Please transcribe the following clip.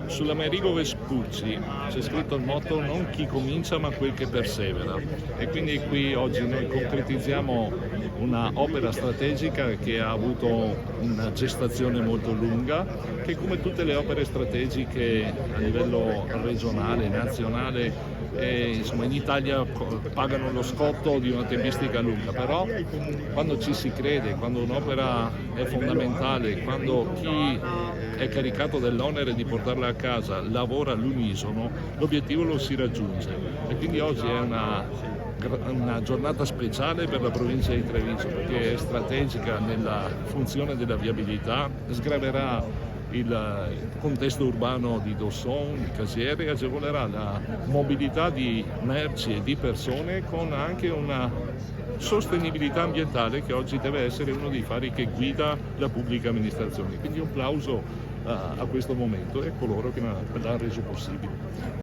Sull'Amerigo Vespucci c'è scritto il motto non chi comincia ma quel che persevera, e quindi qui oggi noi concretizziamo una opera strategica che ha avuto una gestazione molto lunga, che come tutte le opere strategiche a livello regionale, nazionale, insomma in Italia pagano lo scotto di una tempistica lunga, però quando ci si crede, quando un'opera è fondamentale, quando chi è caricato dell'onere di portarla a casa lavora all'unisono, l'obiettivo lo si raggiunge. E quindi oggi è una giornata speciale per la provincia di Treviso, perché è strategica nella funzione della viabilità, sgraverà il contesto urbano di Dosson, di Casieri, e agevolerà la mobilità di merci e di persone con anche una sostenibilità ambientale che oggi deve essere uno dei fari che guida la pubblica amministrazione. Quindi un plauso a questo momento e a coloro che l'hanno reso possibile.